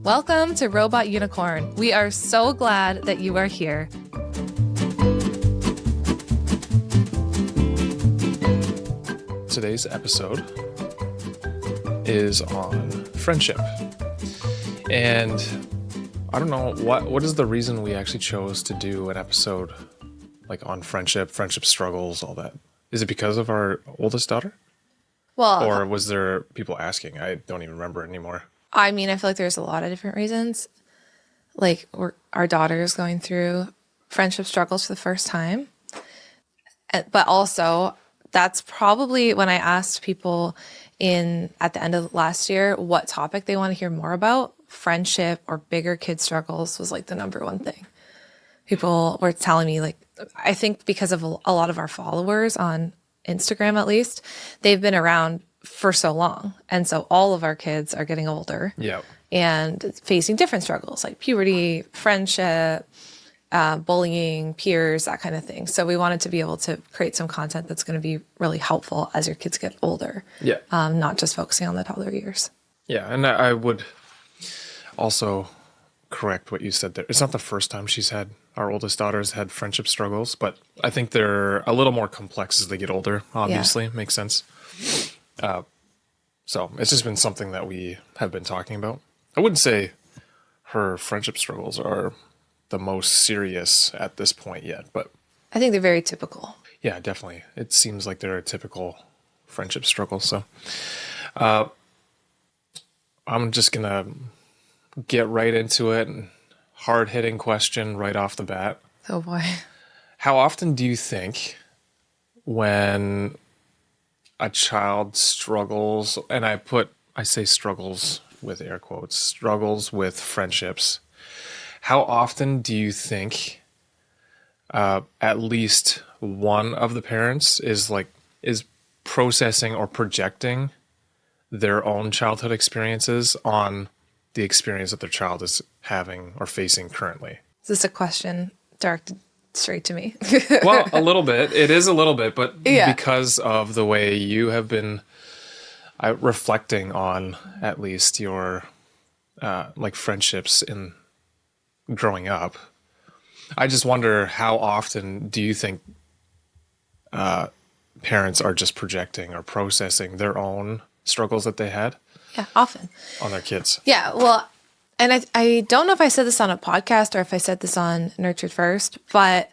Welcome to Robot Unicorn. We are so glad that you are here. Today's episode is on friendship. And I don't know, what is the reason we actually chose to do an episode like on friendship struggles, all that? Is it because of our oldest daughter? Well, or was there people asking? I don't even remember anymore. I mean, I feel like there's a lot of different reasons. Like our daughter is going through friendship struggles for the first time. But also, that's probably when I asked people at the end of last year what topic they want to hear more about, friendship or bigger kid struggles was like the number one thing. People were telling me, like, I think because of a lot of our followers on Instagram, at least, they've been around for so long. And so all of our kids are getting older and facing different struggles like puberty, friendship, bullying, peers, that kind of thing. So we wanted to be able to create some content that's going to be really helpful as your kids get older. Yeah. Not just focusing on the toddler years. Yeah. And I would also correct what you said there. It's not the first time our oldest daughter's had friendship struggles, but I think they're a little more complex as they get older, obviously. Yeah. Makes sense. So it's just been something that we have been talking about. I wouldn't say her friendship struggles are the most serious at this point yet, but I think they're very typical. Yeah, definitely. It seems like they're a typical friendship struggle. So I'm just going to get right into it. Hard-hitting question right off the bat. Oh, boy. How often do you think when a child struggles, and I say struggles with air quotes, struggles with friendships, how often do you think at least one of the parents is processing or projecting their own childhood experiences on the experience that their child is having or facing currently? Is this a question directed straight to me? Well, a little bit. It is a little bit, but because of the way you have been reflecting on at least your friendships in growing up, I just wonder how often do you think parents are just projecting or processing their own struggles that they had? Yeah, often. On their kids. Yeah, well, and I don't know if I said this on a podcast or if I said this on Nurtured First, but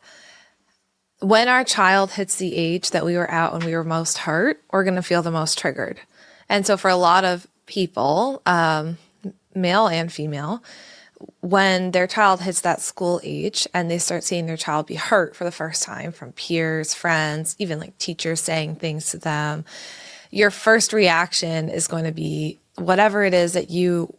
when our child hits the age that we were at when we were most hurt, we're going to feel the most triggered. And so for a lot of people, male and female, when their child hits that school age and they start seeing their child be hurt for the first time from peers, friends, even like teachers saying things to them, your first reaction is going to be whatever it is that you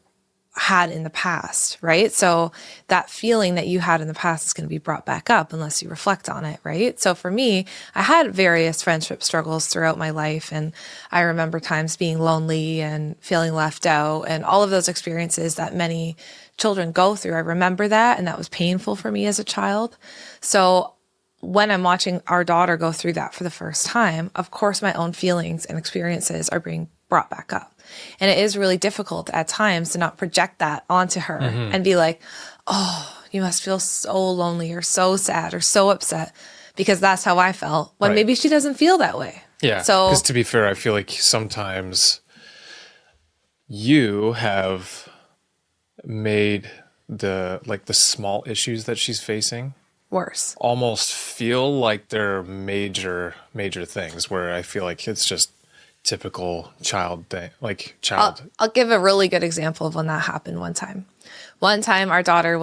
had in the past, right? So that feeling that you had in the past is going to be brought back up unless you reflect on it, right? So for me, I had various friendship struggles throughout my life, and I remember times being lonely and feeling left out and all of those experiences that many children go through. I remember that, and that was painful for me as a child. So when I'm watching our daughter go through that for the first time, of course, my own feelings and experiences are being brought back up. And it is really difficult at times to not project that onto her and be like, oh, you must feel so lonely or so sad or so upset, because that's how I felt when maybe she doesn't feel that way. Yeah. So, because to be fair, I feel like sometimes you have made the small issues that she's facing worse, almost feel like they're major things, where I feel like it's just typical child thing, I'll give a really good example of when that happened one time. One time our daughter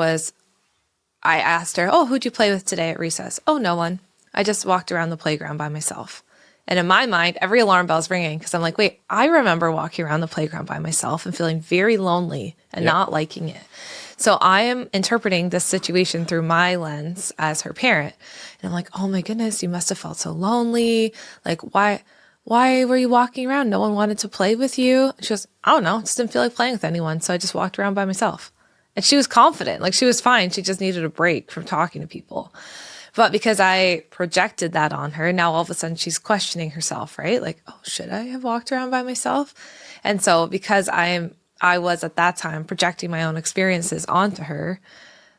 I asked her, oh, who'd you play with today at recess? Oh, no one. I just walked around the playground by myself. And in my mind, every alarm bell's ringing, because I'm like, wait, I remember walking around the playground by myself and feeling very lonely and not liking it. So I am interpreting this situation through my lens as her parent. And I'm like, oh my goodness, you must have felt so lonely. Like, why were you walking around? No one wanted to play with you. She goes, I don't know. Just didn't feel like playing with anyone. So I just walked around by myself. And she was confident. Like, she was fine. She just needed a break from talking to people. But because I projected that on her, now all of a sudden she's questioning herself, right? Like, oh, should I have walked around by myself? And so because I'm I was at that time projecting my own experiences onto her.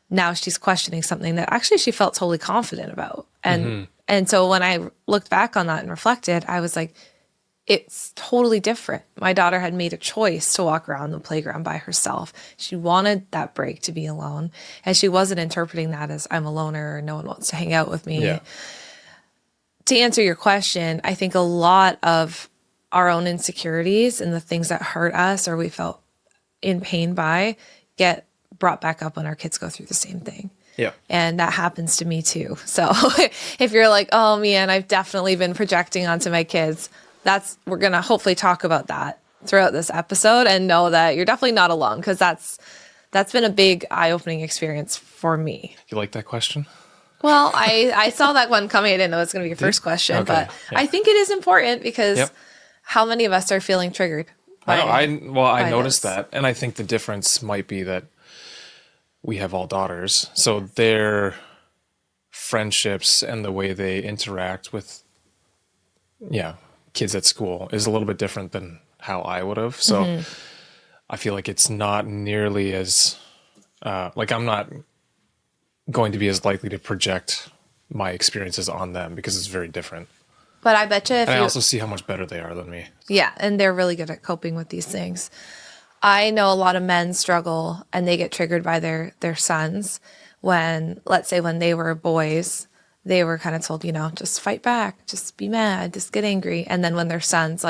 Now she's questioning something that actually she felt totally confident about. And so when I looked back on that and reflected, I was like, it's totally different. My daughter had made a choice to walk around the playground by herself. She wanted that break to be alone. And she wasn't interpreting that as I'm a loner or no one wants to hang out with me. Yeah. To answer your question, I think a lot of our own insecurities and the things that hurt us or we felt in pain by get brought back up when our kids go through the same thing. Yeah. And that happens to me too. So if you're like, oh man, I've definitely been projecting onto my kids, we're going to hopefully talk about that throughout this episode and know that you're definitely not alone, because that's been a big eye-opening experience for me. You like that question? Well, I saw that one coming. I didn't know it was going to be your first question, Okay, but yeah. I think it is important because Yep. how many of us are feeling triggered? I by noticed this? that, and I think the difference might be that we have all daughters, so their friendships and the way they interact with, kids at school is a little bit different than how I would have. So I feel like it's not nearly as I'm not going to be as likely to project my experiences on them because it's very different. But I bet you if And I you, also see how much better they are than me. yeah, and they're really good at coping with these things. I know a lot of men struggle and they get triggered by their sons when, let's say, when they were boys, they were kind of told, just fight back, just be mad, just get angry. And then when their sons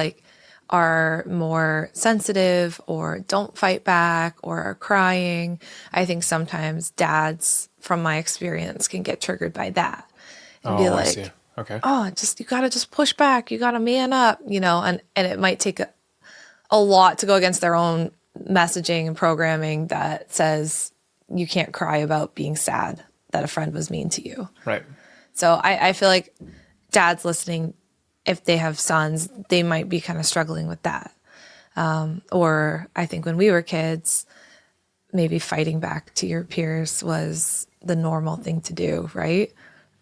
are more sensitive or don't fight back or are crying, I think sometimes dads, from my experience, can get triggered by that and be I like, see. Okay. oh, you gotta just push back, you gotta man up, and it might take a lot to go against their own messaging and programming that says you can't cry about being sad that a friend was mean to you. Right. So I feel like dads listening, if they have sons, they might be kind of struggling with that. Or I think when we were kids, maybe fighting back to your peers was the normal thing to do, right?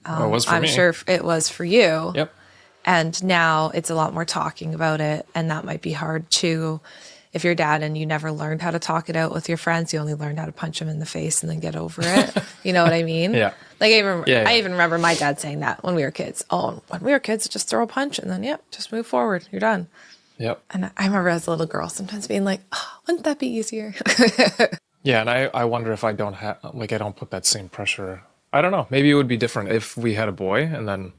It was for I'm me. sure it was for you. Yep. And now it's a lot more talking about it. And that might be hard too. If you're dad and you never learned how to talk it out with your friends, you only learned how to punch them in the face and then get over it. You know what I mean? Yeah. Like Yeah. I even remember my dad saying that when we were kids. Oh, when we were kids, just throw a punch and then, just move forward. You're done. Yep. And I remember as a little girl sometimes being like, oh, wouldn't that be easier? Yeah, and I wonder if I don't have I don't put that same pressure. I don't know. Maybe it would be different if we had a boy, and then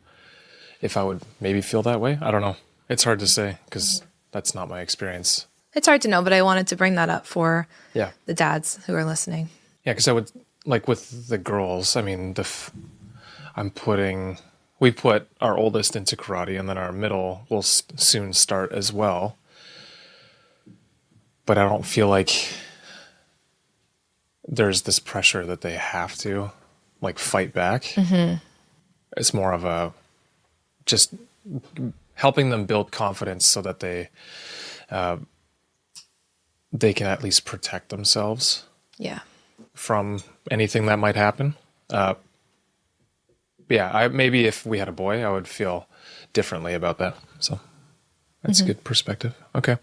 if I would maybe feel that way. I don't know. It's hard to say because that's not my experience. It's hard to know, but I wanted to bring that up for Yeah. the dads who are listening. Yeah, because I would with the girls. I mean, we put our oldest into karate, and then our middle will soon start as well. But I don't feel like there's this pressure that they have to fight back. Mm-hmm. It's more of a just helping them build confidence so that they can at least protect themselves. Yeah. From anything that might happen. Maybe if we had a boy, I would feel differently about that. So that's a good perspective. Okay.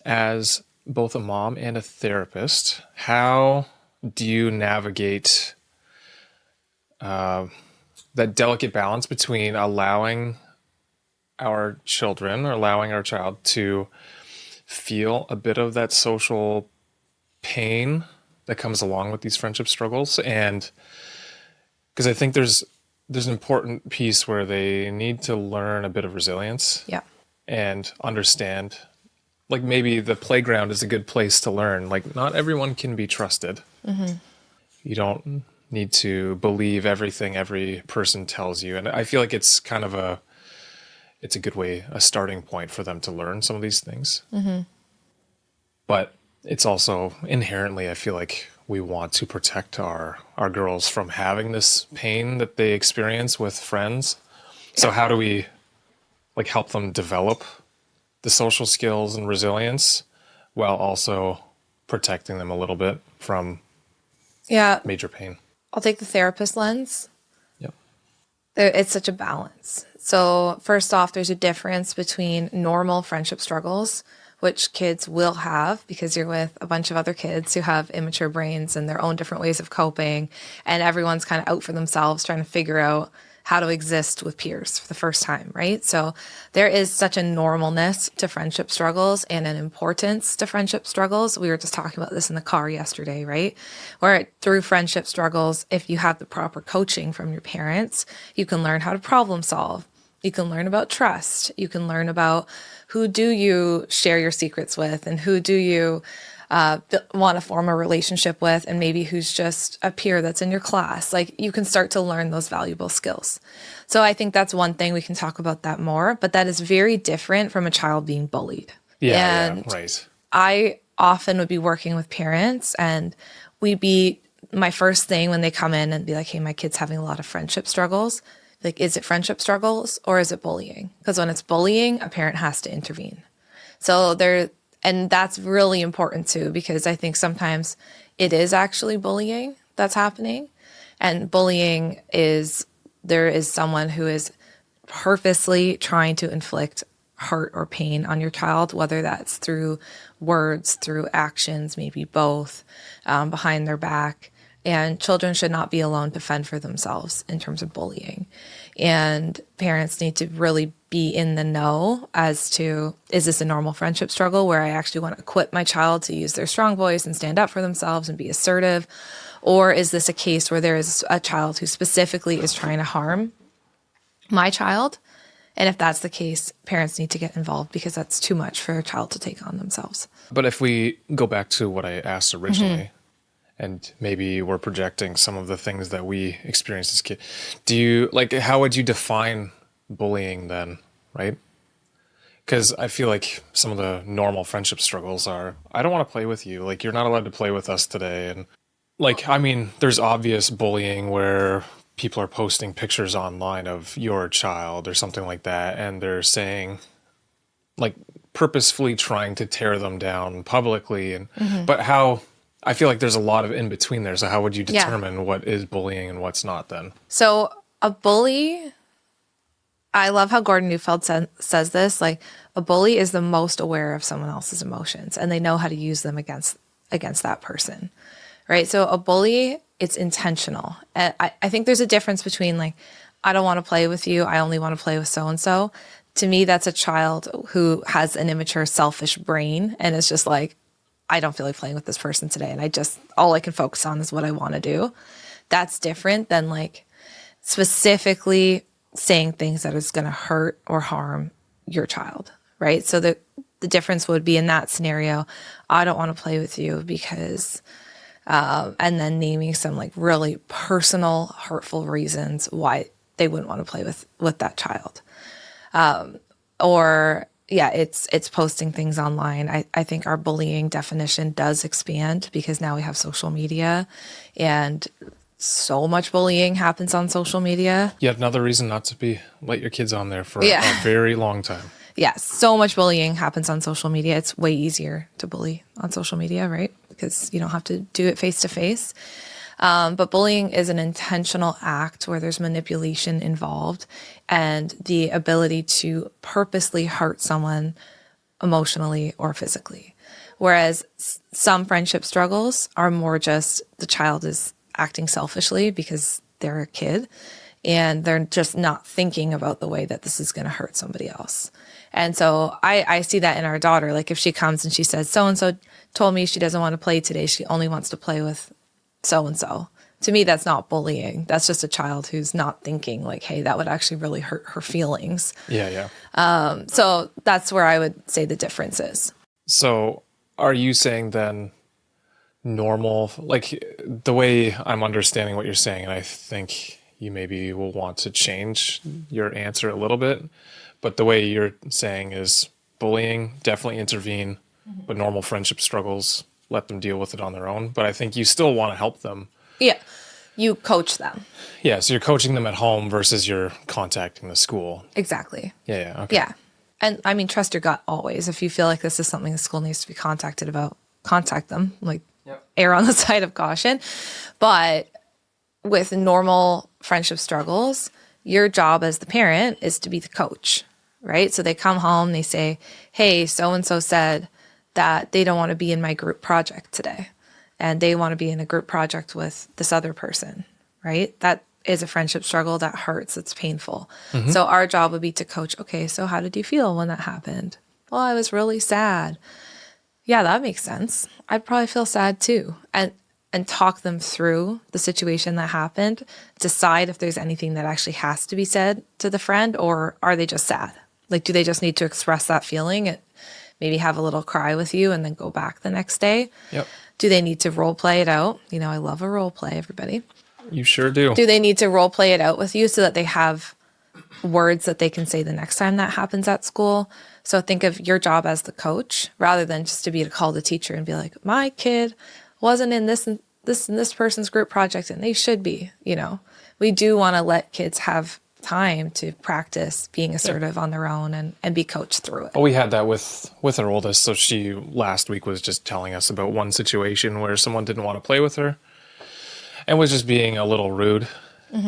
As both a mom and a therapist, how do you navigate that delicate balance between allowing our children or allowing our child to feel a bit of that social pain that comes along with these friendship struggles? And because I think there's an important piece where they need to learn a bit of resilience. Yeah. And understand maybe the playground is a good place to learn. Not everyone can be trusted. Mm-hmm. You don't need to believe everything every person tells you. And I feel like it's kind of it's a good way, a starting point for them to learn some of these things. Mm-hmm. But it's also inherently, I feel like we want to protect our girls from having this pain that they experience with friends. So how do we help them develop the social skills and resilience while also protecting them a little bit from major pain? I'll take the therapist lens. Yep. It's such a balance. So first off, there's a difference between normal friendship struggles which kids will have because you're with a bunch of other kids who have immature brains and their own different ways of coping. And everyone's kind of out for themselves trying to figure out how to exist with peers for the first time, right? So there is such a normalness to friendship struggles and an importance to friendship struggles. We were just talking about this in the car yesterday, right? Where through friendship struggles, if you have the proper coaching from your parents, you can learn how to problem solve. You can learn about trust. You can learn about who do you share your secrets with and who do you want to form a relationship with, and maybe who's just a peer that's in your class. Like you can start to learn those valuable skills. So I think that's one thing we can talk about that more, but that is very different from a child being bullied. Yeah, right. I often would be working with parents and my first thing when they come in and be like, hey, my kid's having a lot of friendship struggles. Like, is it friendship struggles or is it bullying? Because when it's bullying, a parent has to intervene. And that's really important too, because I think sometimes it is actually bullying that's happening. And bullying there is someone who is purposely trying to inflict hurt or pain on your child, whether that's through words, through actions, maybe both, behind their back. And children should not be alone to fend for themselves in terms of bullying. And parents need to really be in the know as to, is this a normal friendship struggle where I actually want to equip my child to use their strong voice and stand up for themselves and be assertive? Or is this a case where there is a child who specifically is trying to harm my child? And if that's the case, parents need to get involved because that's too much for a child to take on themselves. But if we go back to what I asked originally, and maybe we're projecting some of the things that we experienced as kids, how would you define bullying then, right? Because I feel like some of the normal friendship struggles are, I don't want to play with you. Like, you're not allowed to play with us today. And there's obvious bullying where people are posting pictures online of your child or something like that. And they're saying, like, purposefully trying to tear them down publicly. But I feel like there's a lot of in between there. So how would you determine what is bullying and what's not then? So a bully, I love how Gordon Neufeld says this, like a bully is the most aware of someone else's emotions and they know how to use them against that person, right? So a bully, it's intentional. And I think there's a difference between like, I don't want to play with you. I only want to play with so-and-so. To me, that's a child who has an immature, selfish brain and is just like, I don't feel like playing with this person today. And all I can focus on is what I want to do. That's different than like specifically saying things that is going to hurt or harm your child, right? So the difference would be in that scenario, I don't want to play with you because, and then naming some like really personal, hurtful reasons why they wouldn't want to play with that child. It's posting things online. I think our bullying definition does expand because now we have social media and so much bullying happens on social media. Yet another reason not to let your kids on there for a very long time. Yeah, so much bullying happens on social media. It's way easier to bully on social media, right? Because you don't have to do it face to face. But bullying is an intentional act where there's manipulation involved and the ability to purposely hurt someone emotionally or physically. Whereas some friendship struggles are more just the child is acting selfishly because they're a kid and they're just not thinking about the way that this is going to hurt somebody else. And so I see that in our daughter. Like if she comes and she says, so-and-so told me she doesn't want to play today. She only wants to play with so-and-so. To me, that's not bullying. That's just a child who's not thinking like, hey, that would actually really hurt her feelings. Yeah. So that's where I would say the difference is. So are you saying then normal, like the way I'm understanding what you're saying, and I think you maybe will want to change your answer a little bit, but the way you're saying is bullying, definitely intervene, but normal friendship struggles, let them deal with it on their own. But I think you still want to help them. Yeah. You coach them. Yeah. So you're coaching them at home versus you're contacting the school. Exactly. Yeah. Okay. Yeah. And I mean, trust your gut always. If you feel like this is something the school needs to be contacted about, contact them. Like, err on the side of caution. But with normal friendship struggles, your job as the parent is to be the coach, right? So they come home, they say, hey, so-and-so said that they don't want to be in my group project today, and they want to be in a group project with this other person, right? That is a friendship struggle that hurts. It's painful. So our job would be to coach, okay, so how did you feel when that happened? Well, I was really sad. Yeah, that makes sense. I'd probably feel sad too. And talk them through the situation that happened, decide if there's anything that actually has to be said to the friend, or are they just sad? Like, do they just need to express that feeling and maybe have a little cry with you and then go back the next day? Yep. Do they need to role play it out? You know, I love a role play, everybody. You sure do. Do they need to role play it out with you so that they have words that they can say the next time that happens at school? So think of your job as the coach rather than just to be to call the teacher and be like, my kid wasn't in this and this person's group project and they should be. You know, we do want to let kids have time to practice being assertive on their own and be coached through it. Well, we had that with our oldest. So she last week was just telling us about one situation where someone didn't want to play with her and was just being a little rude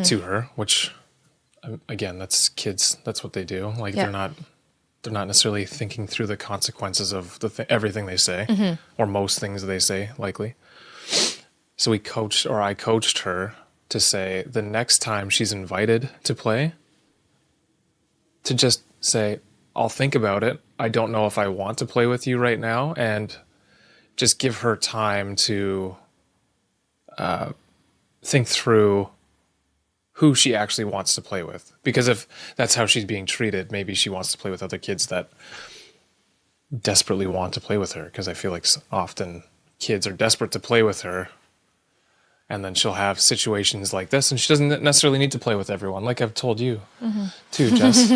to her, which again, that's kids. That's what they do. Like they're not necessarily thinking through the consequences of everything they say or most things they say, likely. So I coached her to say the next time she's invited to play, to just say, I'll think about it. I don't know if I want to play with you right now. And just give her time to think through who she actually wants to play with. Because if that's how she's being treated, maybe she wants to play with other kids that desperately want to play with her. Because I feel like often kids are desperate to play with her. And then she'll have situations like this, and she doesn't necessarily need to play with everyone. Like I've told you too, Jess.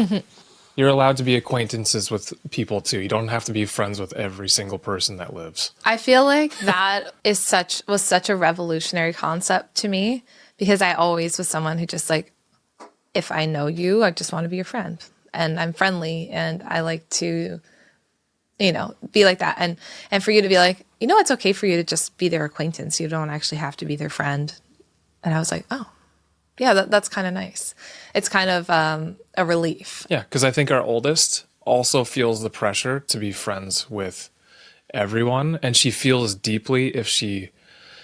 You're allowed to be acquaintances with people too. You don't have to be friends with every single person that lives. I feel like that was such a revolutionary concept to me, because I always was someone who just like, if I know you, I just want to be your friend, and I'm friendly, and I like to, you know, be like that. And for you to be like, you know, it's okay for you to just be their acquaintance. You don't actually have to be their friend. And I was like, oh, yeah, that's kind of nice. It's kind of a relief. Yeah, because I think our oldest also feels the pressure to be friends with everyone. And she feels deeply if she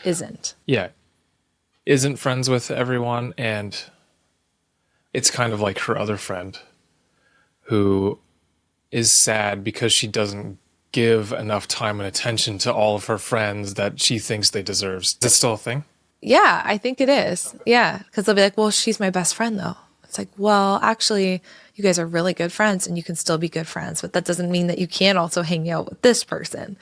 isn't friends with everyone. And it's kind of like her other friend who is sad because she doesn't give enough time and attention to all of her friends that she thinks they deserve. Is that still a thing? Yeah, I think it is. Yeah, because they'll be like, well, she's my best friend, though. It's like, well, actually, you guys are really good friends and you can still be good friends, but that doesn't mean that you can't also hang out with this person.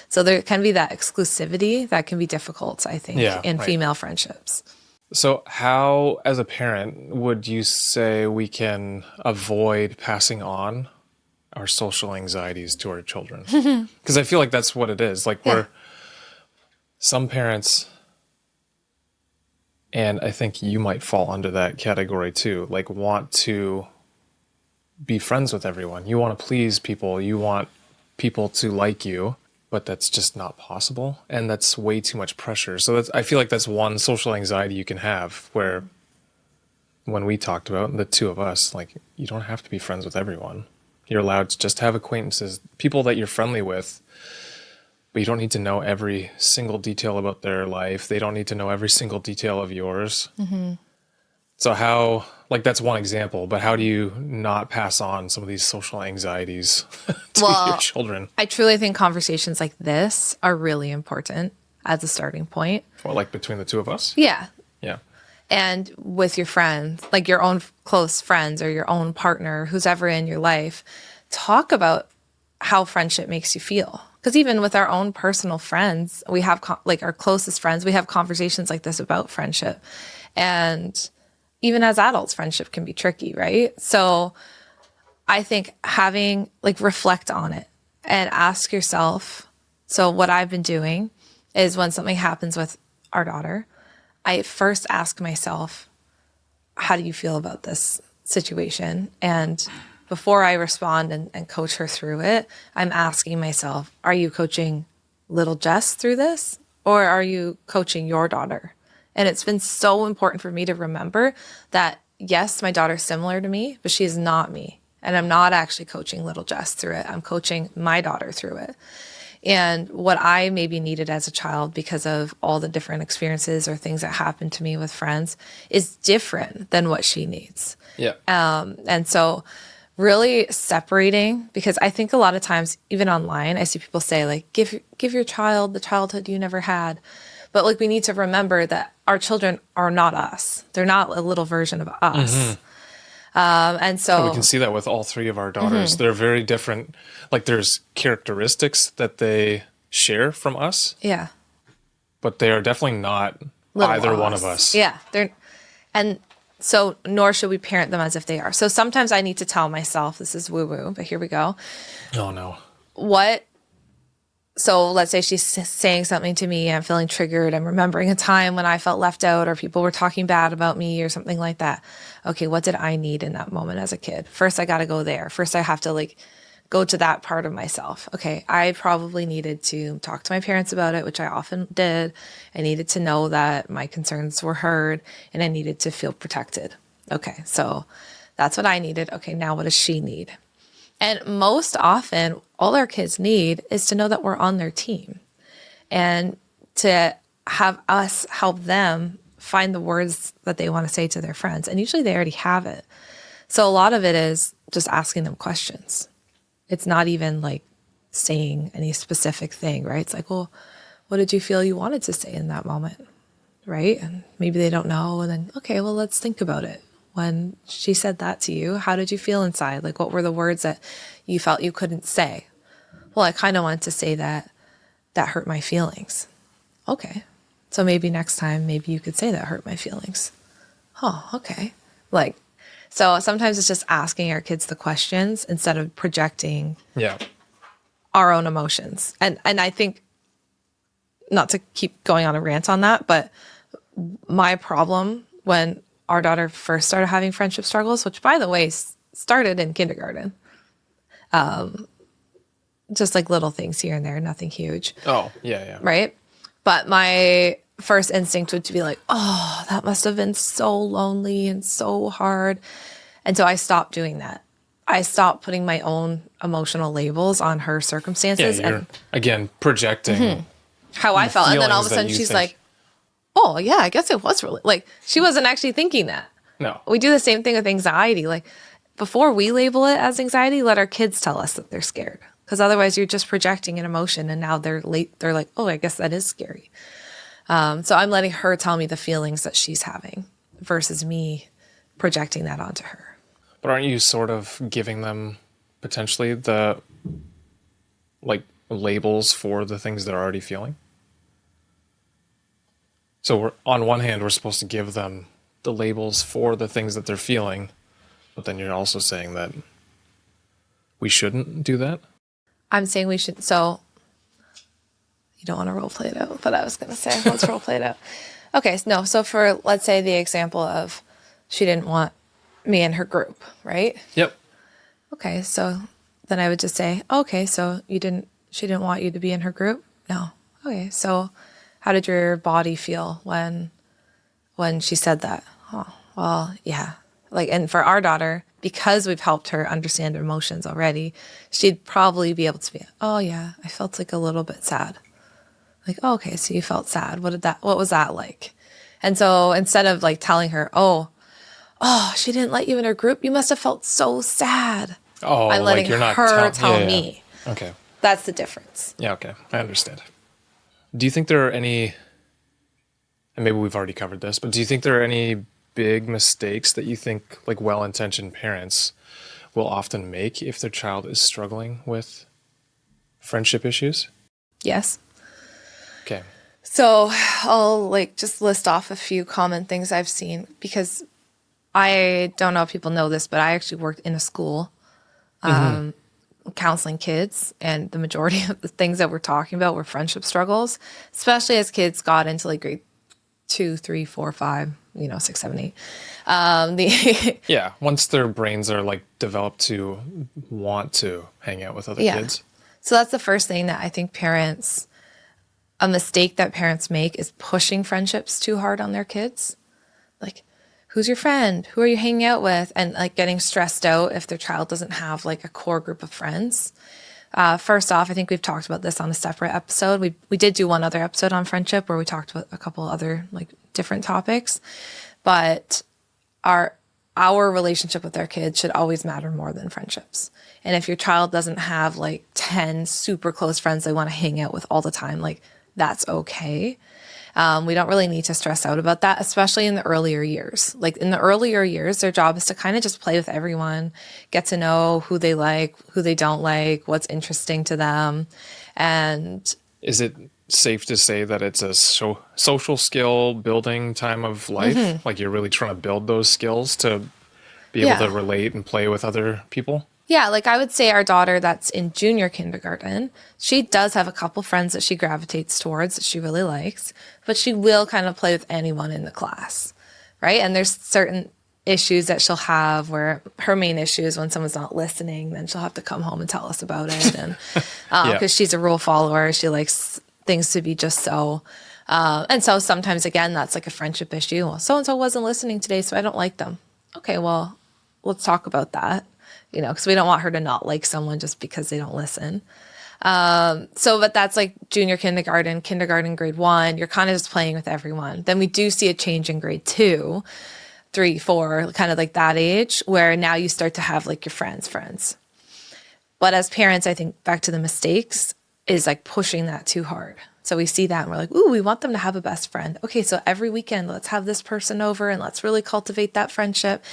So there can be that exclusivity that can be difficult, I think, in female friendships. So how, as a parent, would you say we can avoid passing on our social anxieties to our children? Because I feel like that's what it is. Like some parents, and I think you might fall under that category too, like want to be friends with everyone. You want to please people. You want people to like you, but that's just not possible. And that's way too much pressure. So I feel like that's one social anxiety you can have, where when we talked about the two of us, like, you don't have to be friends with everyone. You're allowed to just have acquaintances, people that you're friendly with, but you don't need to know every single detail about their life. They don't need to know every single detail of yours. So how, like, that's one example, but how do you not pass on some of these social anxieties to your children? I truly think conversations like this are really important as a starting point. Well, like between the two of us? Yeah. Yeah. And with your friends, like your own close friends or your own partner, who's ever in your life, talk about how friendship makes you feel. Because even with our own personal friends, we have like our closest friends, we have conversations like this about friendship. And even as adults, friendship can be tricky, right? So I think having, like, reflect on it and ask yourself. So what I've been doing is when something happens with our daughter, I first ask myself, how do you feel about this situation? And before I respond and coach her through it, I'm asking myself, are you coaching little Jess through this? Or are you coaching your daughter? And it's been so important for me to remember that, yes, my daughter's similar to me, but she's not me. And I'm not actually coaching little Jess through it. I'm coaching my daughter through it. And what I maybe needed as a child because of all the different experiences or things that happened to me with friends is different than what she needs. Yeah. And so really separating, because I think a lot of times, even online, I see people say like, give your child the childhood you never had. But like, we need to remember that our children are not us. They're not a little version of us. And so we can see that with all three of our daughters. They're very different. Like there's characteristics that they share from us, yeah, but they are definitely not little either one of us. Yeah, and so nor should we parent them as if they are. So sometimes I need to tell myself, this is woo woo, but here we go. Oh no. So let's say she's saying something to me, I'm feeling triggered, I'm remembering a time when I felt left out or people were talking bad about me or something like that. Okay, what did I need in that moment as a kid? First, I got to go there. First, I have to like go to that part of myself. Okay, I probably needed to talk to my parents about it, which I often did. I needed to know that my concerns were heard and I needed to feel protected. Okay, so that's what I needed. Okay, now what does she need? And most often, all our kids need is to know that we're on their team and to have us help them find the words that they want to say to their friends. And usually they already have it. So a lot of it is just asking them questions. It's not even like saying any specific thing, right? It's like, well, what did you feel you wanted to say in that moment, right? And maybe they don't know. And then, okay, well, let's think about it. When she said that to you, how did you feel inside? Like, what were the words that you felt you couldn't say? Well, I kind of wanted to say that hurt my feelings. Okay. So maybe next time, maybe you could say that hurt my feelings. Oh, okay. Like, so sometimes it's just asking our kids the questions instead of projecting our own emotions. And I think, not to keep going on a rant on that, but my problem when our daughter first started having friendship struggles, which by the way, started in kindergarten. Just like little things here and there, nothing huge. Oh, yeah. Right? But my first instinct would be like, oh, that must have been so lonely and so hard. And so I stopped doing that. I stopped putting my own emotional labels on her circumstances. Yeah, you're, again, projecting how I felt. And then all of a sudden she's like, oh, yeah, I guess it was really, like, she wasn't actually thinking that. No. We do the same thing with anxiety. Like, before we label it as anxiety, let our kids tell us that they're scared. Because otherwise you're just projecting an emotion and now they're like, oh, I guess that is scary. So I'm letting her tell me the feelings that she's having versus me projecting that onto her. But aren't you sort of giving them potentially the, like, labels for the things they're already feeling? So we're, on one hand, we're supposed to give them the labels for the things that they're feeling, but then you're also saying that we shouldn't do that? I'm saying we should. So you don't want to role play it out, but I was going to say, let's role play it out. Okay. No. So for, let's say the example of she didn't want me in her group, right? Yep. Okay. So then I would just say, okay, so she didn't want you to be in her group? No. Okay. So how did your body feel when she said that? Oh, well, yeah. Like, and for our daughter, because we've helped her understand emotions already, she'd probably be able to be, oh yeah, I felt like a little bit sad. Like, oh, okay, so you felt sad. What was that like? And so instead of like telling her, oh, she didn't let you in her group, you must have felt so sad. Oh, I'm letting like you're not her tell me. Okay. That's the difference. Yeah, okay. I understand. Do you think there are any, and maybe we've already covered this, but do you think there are any big mistakes that you think like well-intentioned parents will often make if their child is struggling with friendship issues? Yes. Okay. So I'll like just list off a few common things I've seen, because I don't know if people know this, but I actually worked in a school counseling kids, and the majority of the things that we're talking about were friendship struggles, especially as kids got into like grade 2, 3, 4, 5, 6, 7, 8. Yeah, once their brains are like developed to want to hang out with other kids. So that's the first thing that I think a mistake that parents make is pushing friendships too hard on their kids. Like, who's your friend? Who are you hanging out with? And like getting stressed out if their child doesn't have like a core group of friends. First off, I think we've talked about this on a separate episode. We did do one other episode on friendship where we talked about a couple other like different topics, but our relationship with our kids should always matter more than friendships. And if your child doesn't have like 10 super close friends they want to hang out with all the time, like that's okay. We don't really need to stress out about that, especially in the earlier years. Like in the earlier years, their job is to kind of just play with everyone, get to know who they like, who they don't like, what's interesting to them. And is it safe to say that it's a social skill building time of life? Like you're really trying to build those skills to be able to relate and play with other people? Yeah, like I would say our daughter that's in junior kindergarten, she does have a couple friends that she gravitates towards that she really likes, but she will kind of play with anyone in the class, right? And there's certain issues that she'll have where her main issue is when someone's not listening, then she'll have to come home and tell us about it. And because she's a rule follower, she likes things to be just so. And so sometimes, again, that's like a friendship issue. Well, so-and-so wasn't listening today, so I don't like them. Okay, well, let's talk about that. Because we don't want her to not like someone just because they don't listen. But that's like junior kindergarten, grade 1. You're kind of just playing with everyone. Then we do see a change in grade 2, 3, 4, kind of like that age, where now you start to have like your friends. But as parents, I think back to the mistakes is like pushing that too hard. So we see that and we're like, ooh, we want them to have a best friend. Okay, so every weekend, let's have this person over and let's really cultivate that friendship.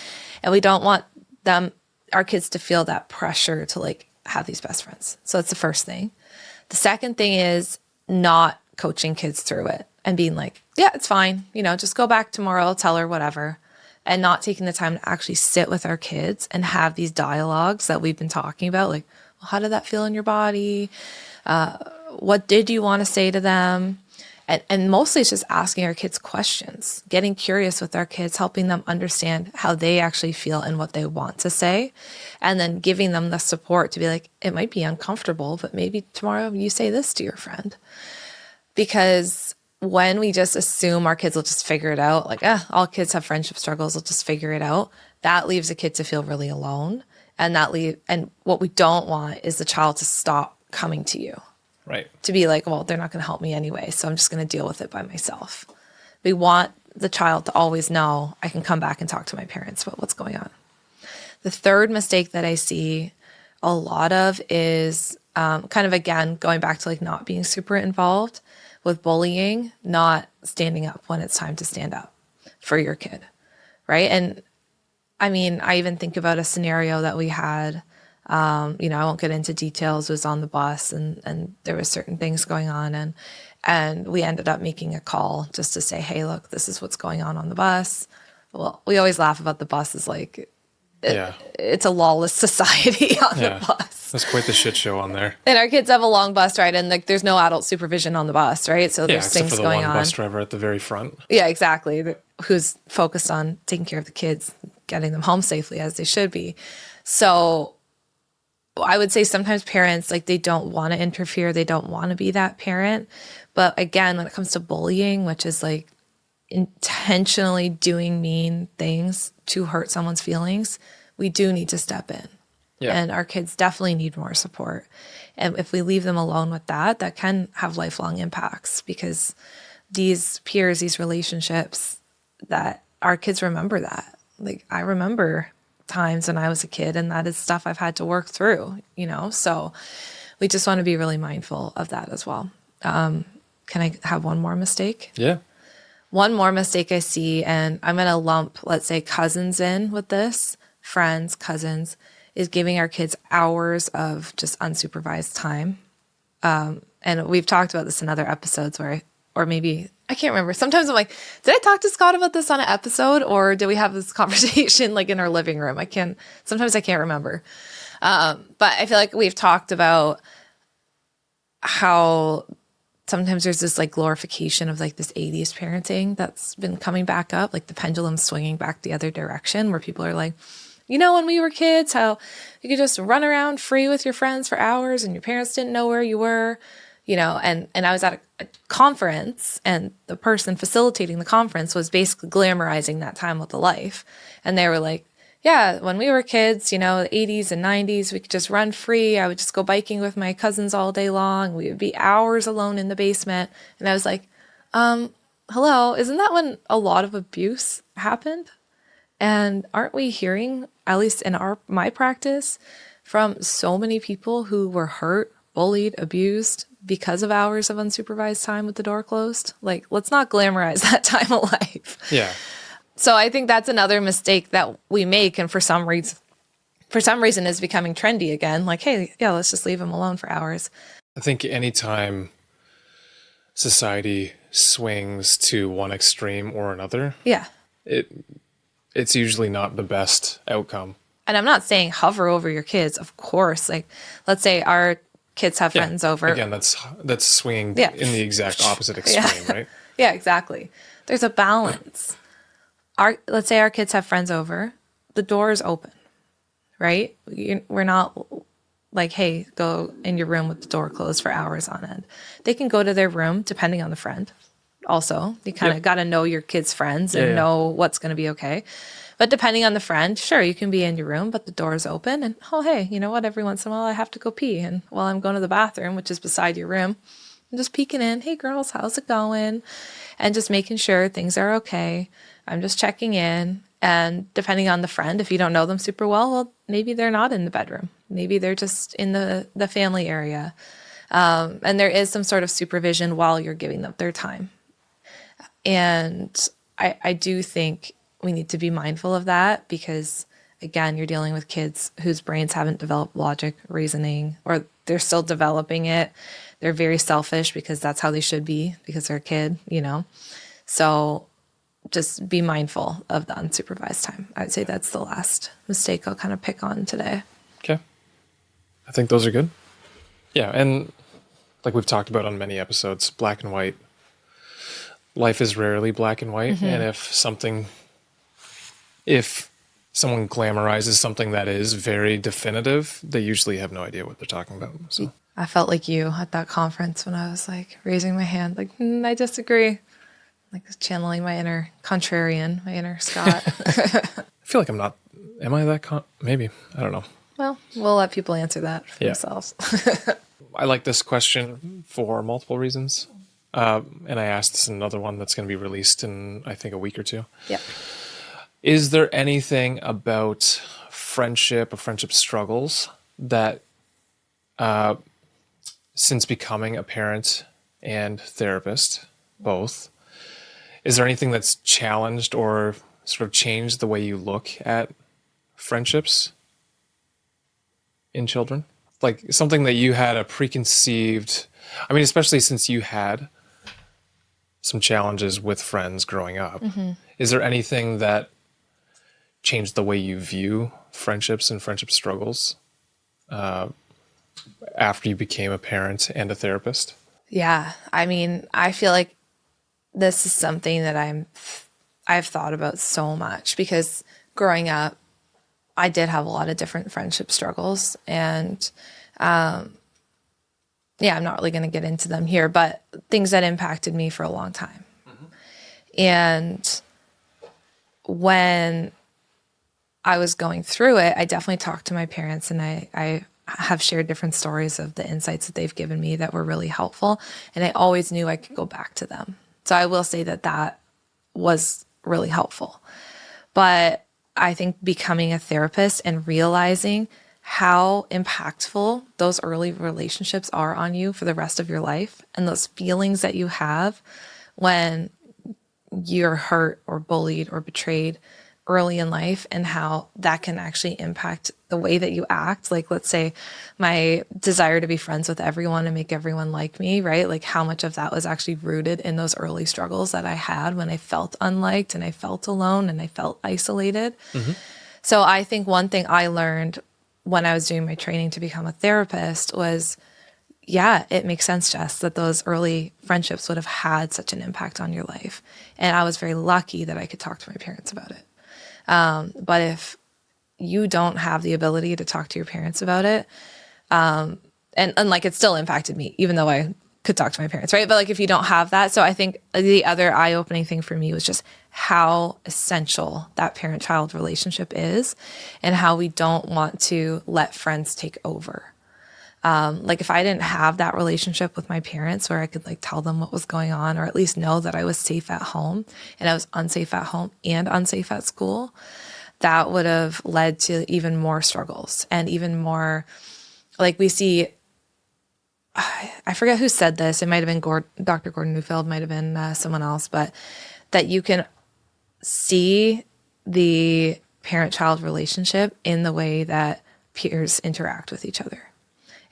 And we don't want our kids to feel that pressure to like have these best friends. So that's the first thing. The second thing is not coaching kids through it and being like, yeah, it's fine. Just go back tomorrow, tell her whatever, and not taking the time to actually sit with our kids and have these dialogues that we've been talking about. Like, well, how did that feel in your body? What did you want to say to them? And mostly it's just asking our kids questions, getting curious with our kids, helping them understand how they actually feel and what they want to say, and then giving them the support to be like, it might be uncomfortable, but maybe tomorrow you say this to your friend. Because when we just assume our kids will just figure it out, like, all kids have friendship struggles, they'll just figure it out, that leaves a kid to feel really alone. And what we don't want is the child to stop coming to you. Right. To be like, well, they're not going to help me anyway, so I'm just going to deal with it by myself. We want the child to always know I can come back and talk to my parents about what's going on. The third mistake that I see a lot of is kind of, again, going back to like not being super involved with bullying, not standing up when it's time to stand up for your kid, right? And I mean, I even think about a scenario that we had. I won't get into details, was on the bus and there was certain things going on and we ended up making a call just to say, hey, look, this is what's going on the bus. Well, we always laugh about the bus is like, it's a lawless society on the bus. That's quite the shit show on there. And our kids have a long bus ride and like there's no adult supervision on the bus, right? So there's things going on. Except for the one bus driver at the very front. Yeah, exactly. Who's focused on taking care of the kids, getting them home safely as they should be. So I would say sometimes parents, like they don't want to interfere. They don't want to be that parent. But again, when it comes to bullying, which is like intentionally doing mean things to hurt someone's feelings, we do need to step in. Yeah. And our kids definitely need more support. And if we leave them alone with that, that can have lifelong impacts because these peers, these relationships, that our kids remember that. Like I remember times when I was a kid and that is stuff I've had to work through, so we just want to be really mindful of that as well. Can I have one more mistake? Yeah. One more mistake I see, and I'm going to lump, let's say, cousins in with this, friends, cousins, is giving our kids hours of just unsupervised time. And we've talked about this in other episodes or maybe, I can't remember. Sometimes I'm like, did I talk to Scott about this on an episode or did we have this conversation like in our living room? Sometimes I can't remember. But I feel like we've talked about how sometimes there's this like glorification of like this 80s parenting that's been coming back up, like the pendulum swinging back the other direction where people are like, when we were kids, how you could just run around free with your friends for hours and your parents didn't know where you were. and I was at a conference, and the person facilitating the conference was basically glamorizing that time with the life. And they were like, yeah, when we were kids, the 80s and 90s, we could just run free. I would just go biking with my cousins all day long. We would be hours alone in the basement. And I was like, hello, isn't that when a lot of abuse happened? And aren't we hearing, at least in my practice, from so many people who were hurt, bullied, abused because of hours of unsupervised time with the door closed? Like, let's not glamorize that time of life. Yeah. So I think that's another mistake that we make, and for some reason is becoming trendy again. Like, hey, yeah, let's just leave him alone for hours. I think anytime society swings to one extreme or another, Yeah. it's usually not the best outcome. And I'm not saying hover over your kids, of course. Like, let's say our kids have friends over. Again, that's swinging in the exact opposite extreme, right? Yeah, exactly. There's a balance. Let's say our kids have friends over. The door is open, right? We're not like, hey, go in your room with the door closed for hours on end. They can go to their room, depending on the friend. Also, you kind of got to know your kids' friends and know what's going to be okay. But depending on the friend, sure, you can be in your room, but the door is open. And, oh, hey, you know what? Every once in a while, I have to go pee. And while I'm going to the bathroom, which is beside your room, I'm just peeking in. Hey, girls, how's it going? And just making sure things are okay. I'm just checking in. And depending on the friend, if you don't know them super well, maybe they're not in the bedroom. Maybe they're just in the family area. And there is some sort of supervision while you're giving them their time. And I do think we need to be mindful of that because, again, you're dealing with kids whose brains haven't developed logic, reasoning, or they're still developing it. They're very selfish because that's how they should be because they're a kid, So just be mindful of the unsupervised time. I would say that's the last mistake I'll kind of pick on today. Okay. I think those are good. Yeah, and like we've talked about on many episodes, black and white. Life is rarely black and white, and if someone glamorizes something that is very definitive, they usually have no idea what they're talking about. So I felt like you at that conference when I was like raising my hand, like, I disagree. Like channeling my inner contrarian, my inner Scott. I feel like I'm not, am I that maybe, I don't know. Well, we'll let people answer that for themselves. I like this question for multiple reasons. And I asked this in another one that's going to be released in, I think, a week or two. Yep. Is there anything about friendship or friendship struggles that, since becoming a parent and therapist, both, is there anything that's challenged or sort of changed the way you look at friendships in children? Like something that you had a preconceived, especially since you had some challenges with friends growing up. Mm-hmm. Is there anything that changed the way you view friendships and friendship struggles after you became a parent and a therapist? Yeah. I feel like this is something that I've thought about so much because growing up, I did have a lot of different friendship struggles and, I'm not really going to get into them here, but things that impacted me for a long time. Mm-hmm. And when I was going through it, I definitely talked to my parents and I have shared different stories of the insights that they've given me that were really helpful. And I always knew I could go back to them. So I will say that was really helpful. But I think becoming a therapist and realizing how impactful those early relationships are on you for the rest of your life and those feelings that you have when you're hurt or bullied or betrayed early in life and how that can actually impact the way that you act. Like, let's say my desire to be friends with everyone and make everyone like me, right? Like how much of that was actually rooted in those early struggles that I had when I felt unliked and I felt alone and I felt isolated. Mm-hmm. So I think one thing I learned when I was doing my training to become a therapist was, it makes sense, Jess, that those early friendships would have had such an impact on your life. And I was very lucky that I could talk to my parents about it. But if you don't have the ability to talk to your parents about it, and like it still impacted me, even though I could talk to my parents, right? But like if you don't have that, so I think the other eye-opening thing for me was just how essential that parent-child relationship is and how we don't want to let friends take over. Like if I didn't have that relationship with my parents where I could like tell them what was going on, or at least know that I was safe at home and I was unsafe at home and unsafe at school, that would have led to even more struggles and even more, like we see, I forget who said this. It might've been Dr. Gordon Neufeld, might've been someone else, but that you can see the parent-child relationship in the way that peers interact with each other.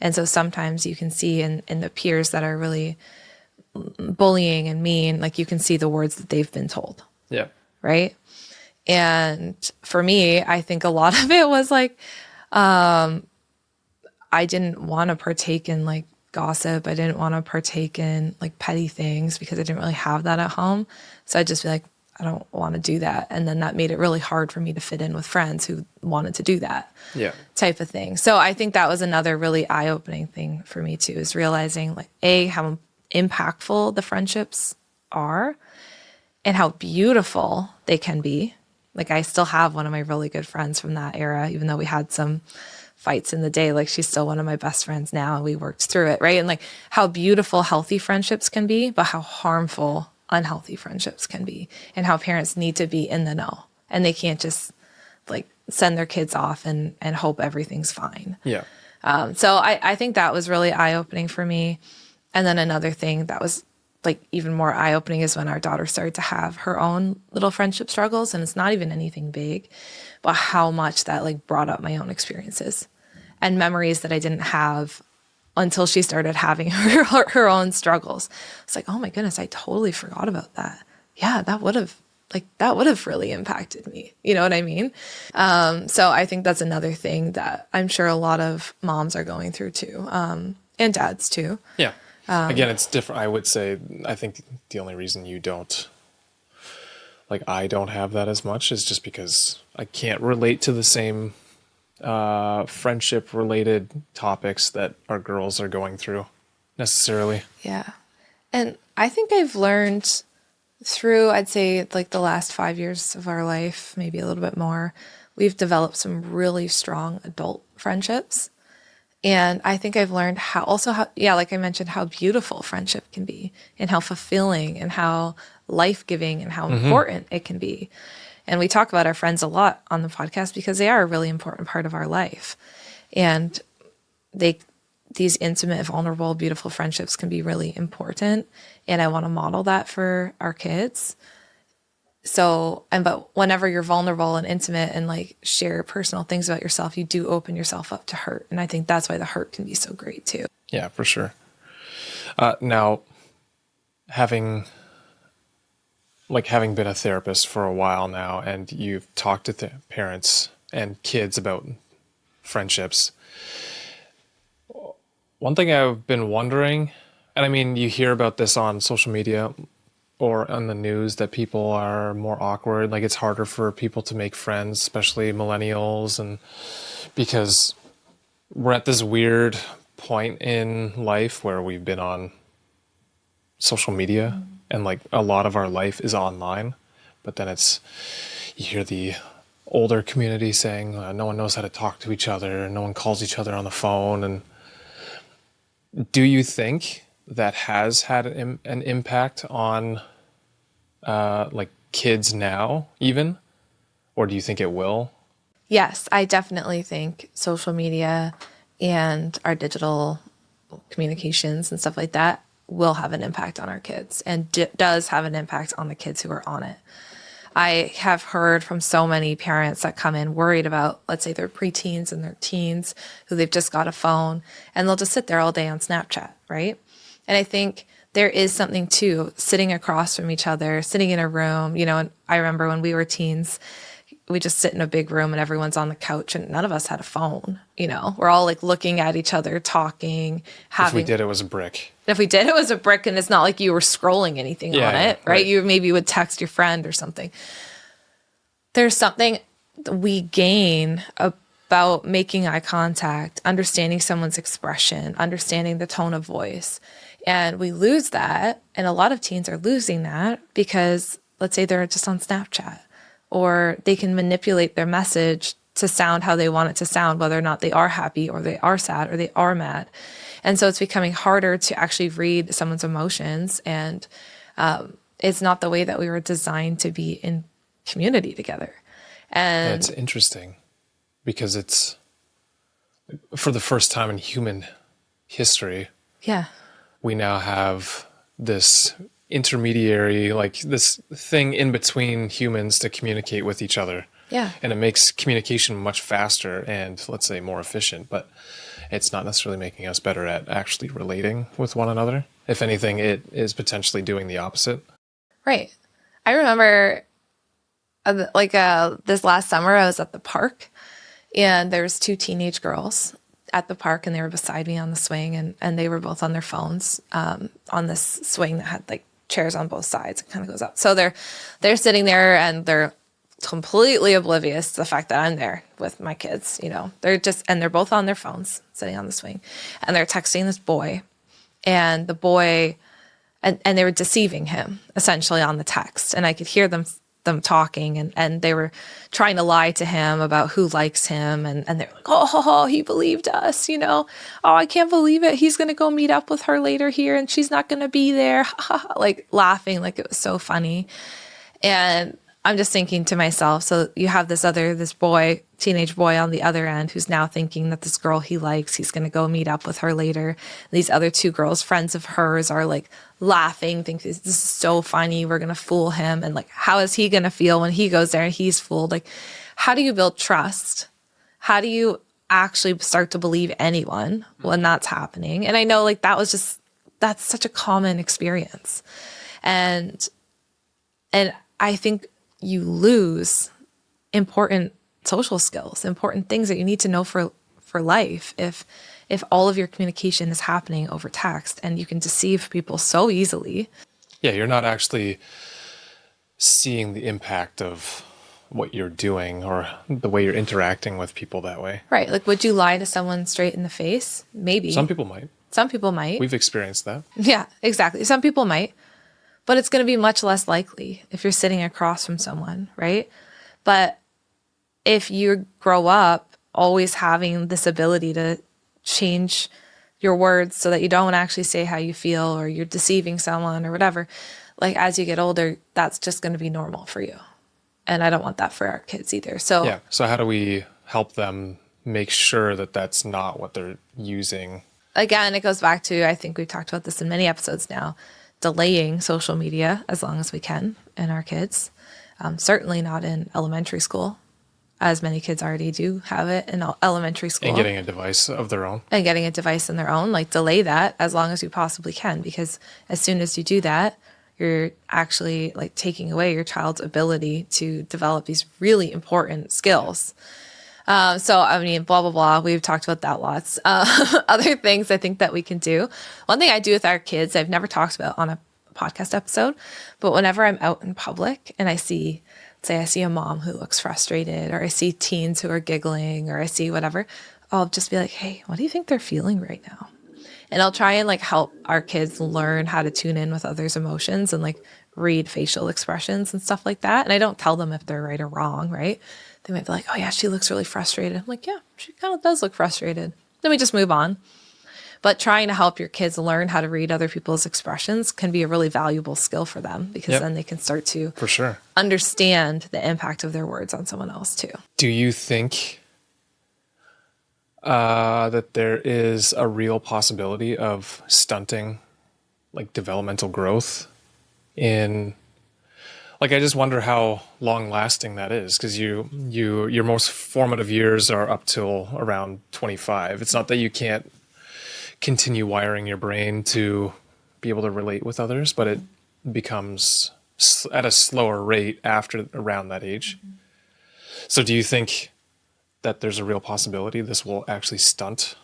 And so sometimes you can see in the peers that are really bullying and mean, like you can see the words that they've been told. Yeah. Right. And for me, I think a lot of it was like, I didn't want to partake in like gossip. I didn't want to partake in like petty things because I didn't really have that at home. So I'd just be like, I don't want to do that. And then that made it really hard for me to fit in with friends who wanted to do that type of thing. So I think that was another really eye-opening thing for me too, is realizing like how impactful the friendships are and how beautiful they can be. Like I still have one of my really good friends from that era, even though we had some fights in the day, like she's still one of my best friends now and we worked through it. Right. And like how beautiful, healthy friendships can be, but how harmful unhealthy friendships can be, and how parents need to be in the know and they can't just like send their kids off and hope everything's fine. Yeah. So I think that was really eye-opening for me. And then another thing that was like even more eye-opening is when our daughter started to have her own little friendship struggles, and it's not even anything big, but how much that like brought up my own experiences and memories that I didn't have until she started having her own struggles. It's like, oh my goodness, I totally forgot about that. Yeah, that would have really impacted me. You know what I mean? So I think that's another thing that I'm sure a lot of moms are going through too, and dads too. Yeah. Again, it's different. I would say, I think the only reason you don't, like I don't have that as much is just because I can't relate to the same friendship related topics that our girls are going through necessarily. Yeah. And I think I've learned through, I'd say like the last 5 years of our life, maybe a little bit more, we've developed some really strong adult friendships. And I think I've learned like I mentioned, how beautiful friendship can be and how fulfilling and how life-giving and how important it can be. And we talk about our friends a lot on the podcast because they are a really important part of our life. And these intimate, vulnerable, beautiful friendships can be really important. And I want to model that for our kids. So, but whenever you're vulnerable and intimate and like share personal things about yourself, you do open yourself up to hurt. And I think that's why the hurt can be so great too. Yeah, for sure. Now, having been a therapist for a while now, and you've talked to parents and kids about friendships, one thing I've been wondering, and I mean, you hear about this on social media or on the news, that people are more awkward. Like it's harder for people to make friends, especially millennials. And because we're at this weird point in life where we've been on social media and like a lot of our life is online, but then you hear the older community saying no one knows how to talk to each other and no one calls each other on the phone. And do you think that has had an impact on like kids now even, or do you think it will? Yes, I definitely think social media and our digital communications and stuff like that will have an impact on our kids, and does have an impact on the kids who are on it. I have heard from so many parents that come in worried about, let's say their preteens and their teens who they've just got a phone and they'll just sit there all day on Snapchat, right? And I think there is something to sitting across from each other, sitting in a room, and I remember when we were teens, we just sit in a big room and everyone's on the couch and none of us had a phone, we're all like looking at each other, talking, having. If we did, it was a brick. If we did, it was a brick, and it's not like you were scrolling anything on it, right? You maybe would text your friend or something. There's something we gain about making eye contact, understanding someone's expression, understanding the tone of voice. And we lose that. And a lot of teens are losing that because let's say they're just on Snapchat, or they can manipulate their message to sound how they want it to sound, whether or not they are happy or they are sad or they are mad. And so it's becoming harder to actually read someone's emotions. And it's not the way that we were designed to be in community together. And it's interesting because it's for the first time in human history. Yeah. We now have this intermediary, like this thing in between humans to communicate with each other. Yeah. And it makes communication much faster and, let's say, more efficient, but it's not necessarily making us better at actually relating with one another. If anything, it is potentially doing the opposite. Right. I remember this last summer, I was at the park and there was two teenage girls at the park and they were beside me on the swing and they were both on their phones on this swing that had like chairs on both sides. It kind of goes up. So they're sitting there and they're completely oblivious to the fact that I'm there with my kids. You know, they're both on their phones sitting on the swing and they're texting this boy, and the boy, and they were deceiving him essentially on the text. And I could hear them talking and they were trying to lie to him about who likes him. And they're like, oh, he believed us, you know, oh, I can't believe it. He's going to go meet up with her later here and she's not going to be there. Like laughing like it was so funny. And I'm just thinking to myself, so you have this boy, teenage boy on the other end who's now thinking that this girl he likes, he's going to go meet up with her later. And these other two girls, friends of hers, are like laughing, thinking this is so funny. We're going to fool him. And like, how is he going to feel when he goes there and he's fooled? Like, how do you build trust? How do you actually start to believe anyone when that's happening? And I know like that's such a common experience. And I think you lose important social skills, important things that you need to know for life if all of your communication is happening over text, and you can deceive people so easily. Yeah, you're not actually seeing the impact of what you're doing or the way you're interacting with people that way. Right. Like, would you lie to someone straight in the face? Maybe. Some people might. Some people might. We've experienced that. Yeah, exactly. Some people might. But it's going to be much less likely if you're sitting across from someone, right? But if you grow up always having this ability to change your words so that you don't actually say how you feel, or you're deceiving someone or whatever, like as you get older, that's just going to be normal for you. And I don't want that for our kids either. So yeah. So how do we help them make sure that that's not what they're using? Again, it goes back to, I think we've talked about this in many episodes now, delaying social media as long as we can in our kids. Certainly not in elementary school, as many kids already do have it in elementary school. And getting a device of their own. And getting a device in their own, like delay that as long as you possibly can, because as soon as you do that, you're actually like taking away your child's ability to develop these really important skills. So, I mean, blah, blah, blah. We've talked about that lots. Other things I think that we can do. One thing I do with our kids, I've never talked about on a podcast episode, but whenever I'm out in public and I see a mom who looks frustrated, or I see teens who are giggling, or I see whatever, I'll just be like, hey, what do you think they're feeling right now? And I'll try and like help our kids learn how to tune in with others' emotions and like read facial expressions and stuff like that. And I don't tell them if they're right or wrong, right? They might be like, oh yeah, she looks really frustrated. I'm like, yeah, she kind of does look frustrated. Then we just move on. But trying to help your kids learn how to read other people's expressions can be a really valuable skill for them, because then they can start to for sure understand the impact of their words on someone else too. Do you think that there is a real possibility of stunting like developmental growth in, like, I just wonder how long lasting that is, because your most formative years are up till around 25. It's not that you can't continue wiring your brain to be able to relate with others, but it becomes at a slower rate after around that age. Mm-hmm. So do you think that there's a real possibility this will actually stunt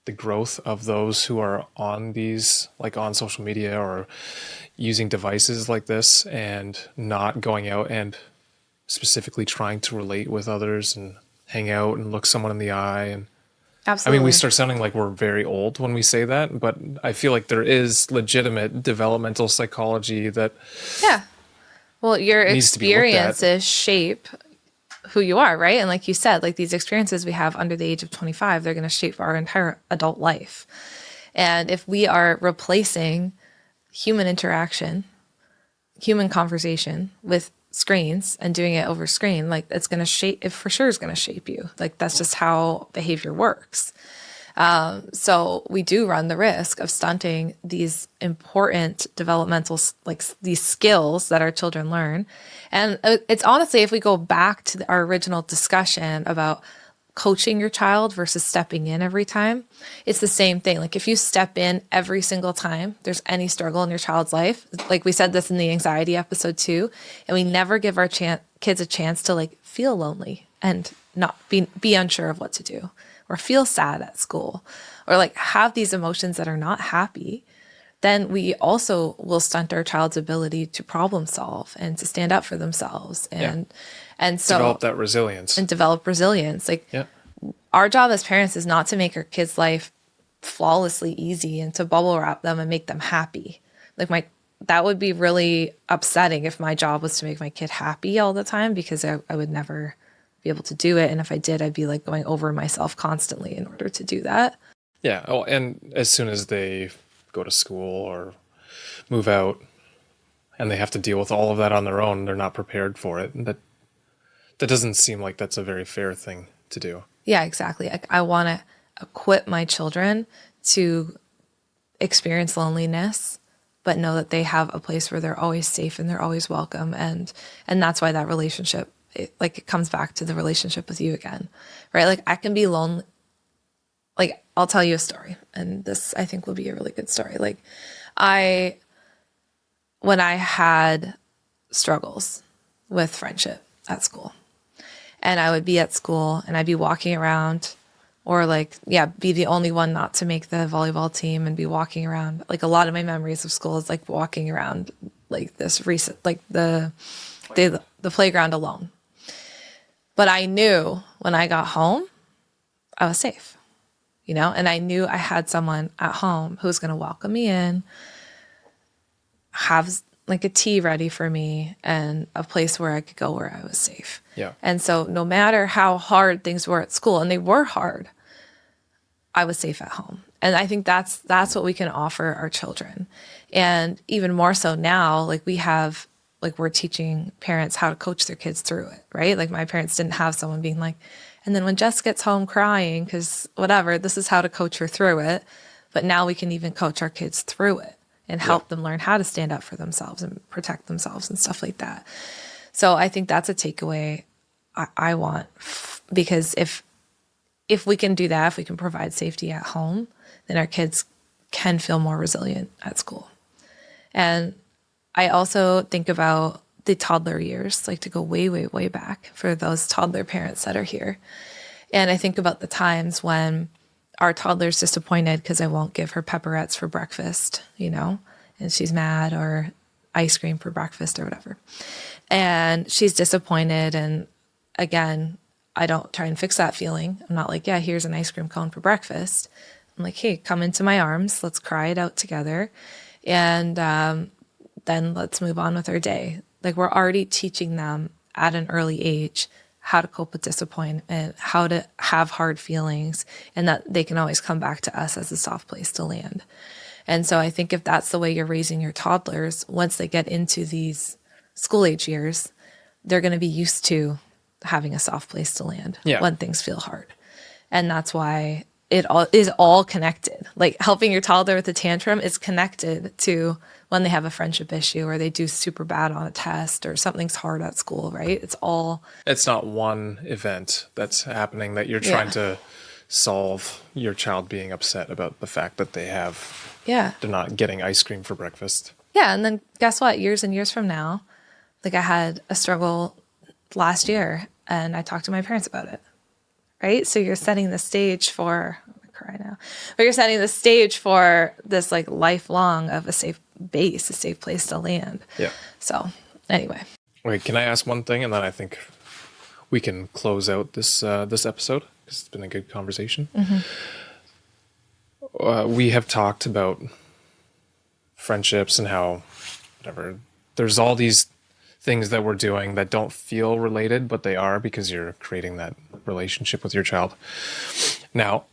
the growth of those who are on these, like on social media or using devices like this, and not going out and specifically trying to relate with others and hang out and look someone in the eye. And I Absolutely. mean, we start sounding like we're very old when we say that, but I feel like there is legitimate developmental psychology that Yeah. Well, your needs to be looked at. experiences shape who you are, right? And like you said, like these experiences we have under the age of 25, they're going to shape our entire adult life. And if we are replacing human interaction, human conversation with screens and doing it over screen, like it's going to shape, it for sure is going to shape you. Like that's just how behavior works. So we do run the risk of stunting these important developmental, like these skills that our children learn. And it's honestly, if we go back to our original discussion about coaching your child versus stepping in every time, it's the same thing. Like if you step in every single time there's any struggle in your child's life, like we said this in the anxiety episode too, and we never give our kids a chance to like feel lonely and not be unsure of what to do, or feel sad at school, or like have these emotions that are not happy, then we also will stunt our child's ability to problem solve and to stand up for themselves and so Develop that resilience. and develop resilience. Like Yeah. our job as parents is not to make our kids' life flawlessly easy and to bubble wrap them and make them happy. Like that would be really upsetting if my job was to make my kid happy all the time, because I would never be able to do it. And if I did, I'd be like going over myself constantly in order to do that. Yeah. Oh, and as soon as they go to school or move out and they have to deal with all of that on their own, they're not prepared for it. That doesn't seem like that's a very fair thing to do. Yeah, exactly. Like I want to equip my children to experience loneliness, but know that they have a place where they're always safe and they're always welcome. And that's why that relationship, it comes back to the relationship with you again, right? Like I can be lonely. Like I'll tell you a story, and this I think will be a really good story. Like when I had struggles with friendship at school, and I would be at school and I'd be walking around, or like, yeah, be the only one not to make the volleyball team and be walking around. Like a lot of my memories of school is like walking around like this recent, like the playground alone. But I knew when I got home, I was safe, and I knew I had someone at home who was going to welcome me in, have like a tea ready for me, and a place where I could go where I was safe. Yeah. And so no matter how hard things were at school, and they were hard, I was safe at home. And I think that's what we can offer our children. And even more so now, like we're teaching parents how to coach their kids through it, right? Like my parents didn't have someone being like, and then when Jess gets home crying, because whatever, this is how to coach her through it. But now we can even coach our kids through it and help them learn how to stand up for themselves and protect themselves and stuff like that. So I think that's a takeaway I want, because if we can do that, if we can provide safety at home, then our kids can feel more resilient at school. And I also think about the toddler years, like to go way, way, way back for those toddler parents that are here. And I think about the times when our toddler's disappointed because I won't give her pepperettes for breakfast, and she's mad, or ice cream for breakfast or whatever. And she's disappointed. And again, I don't try and fix that feeling. I'm not like, yeah, here's an ice cream cone for breakfast. I'm like, hey, come into my arms. Let's cry it out together. And then let's move on with our day. Like we're already teaching them at an early age how to cope with disappointment, how to have hard feelings, and that they can always come back to us as a soft place to land. And so I think if that's the way you're raising your toddlers, once they get into these school age years, they're going to be used to having a soft place to land when things feel hard. And that's why it all is all connected. Like helping your toddler with a tantrum is connected to when they have a friendship issue, or they do super bad on a test, or something's hard at school, right? It's not one event that's happening that you're trying to solve your child being upset about the fact that they're not getting ice cream for breakfast. Yeah. And then guess what? Years and years from now, like I had a struggle last year and I talked to my parents about it. Right? So you're setting the stage for, I'm gonna cry now, but you're setting the stage for this like lifelong of a safe base, a safe place to land. Yeah. So anyway. Wait, can I ask one thing? And then I think we can close out this episode, because it's been a good conversation. We have talked about friendships and how, whatever, there's all these things that we're doing that don't feel related, but they are, because you're creating that relationship with your child. Now,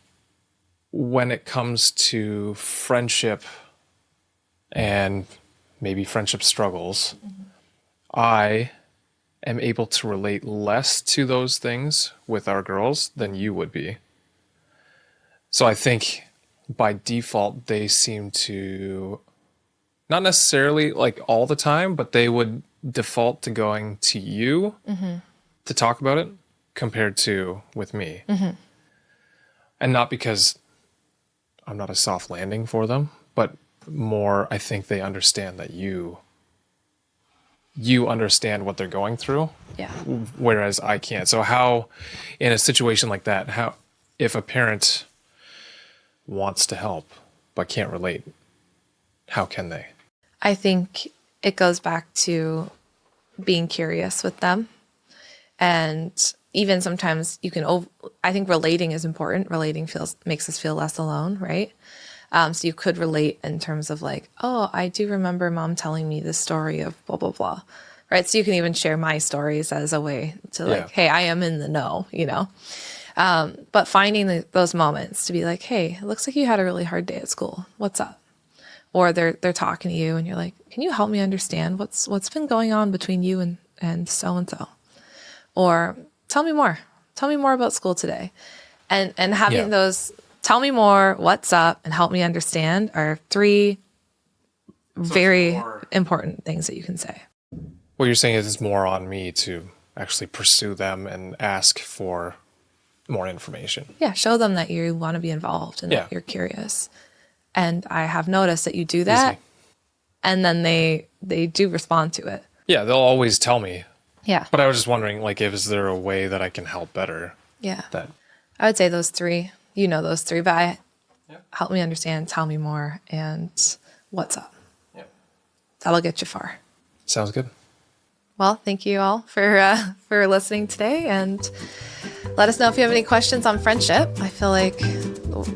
when it comes to friendship and maybe friendship struggles, I am able to relate less to those things with our girls than you would be. So I think by default, they seem to, not necessarily like all the time, but they would default to going to you to talk about it compared to with me. And not because I'm not a soft landing for them, but more, I think they understand that you understand what they're going through. Yeah. Whereas I can't. So how, in a situation like that, how, if a parent wants to help but can't relate, how can they? I think it goes back to being curious with them. And even sometimes you can, I think relating is important. Relating makes us feel less alone, right? So you could relate in terms of like, oh, I do remember mom telling me this story of blah, blah, blah, right? So you can even share my stories as a way to like, hey, I am in the know, you know? But finding those moments to be like, hey, it looks like you had a really hard day at school. What's up? Or they're talking to you and you're like, can you help me understand what's been going on between you and so-and-so? Or tell me more about school today. And having those tell me more, what's up, and help me understand are three very important things that you can say. What you're saying is it's more on me to actually pursue them and ask for more information. Yeah, show them that you want to be involved and that you're curious. And I have noticed that you do that, and then they do respond to it. Yeah, they'll always tell me. Yeah. But I was just wondering, like, is there a way that I can help better? Yeah. That I would say those three. You know those three, but help me understand, tell me more, and what's up. Yeah. That'll get you far. Sounds good. Well, thank you all for listening today, and let us know if you have any questions on friendship. I feel like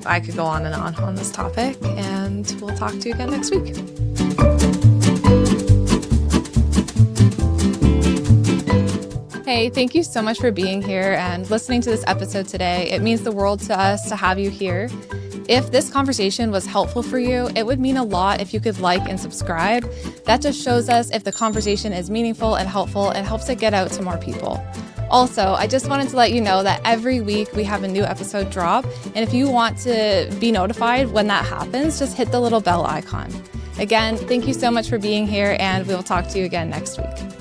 I could go on and on this topic, and we'll talk to you again next week. Hey, thank you so much for being here and listening to this episode today. It means the world to us to have you here. If this conversation was helpful for you, it would mean a lot if you could like and subscribe. That just shows us if the conversation is meaningful and helpful and helps it get out to more people. Also, I just wanted to let you know that every week we have a new episode drop. And if you want to be notified when that happens, just hit the little bell icon. Again, thank you so much for being here, and we will talk to you again next week.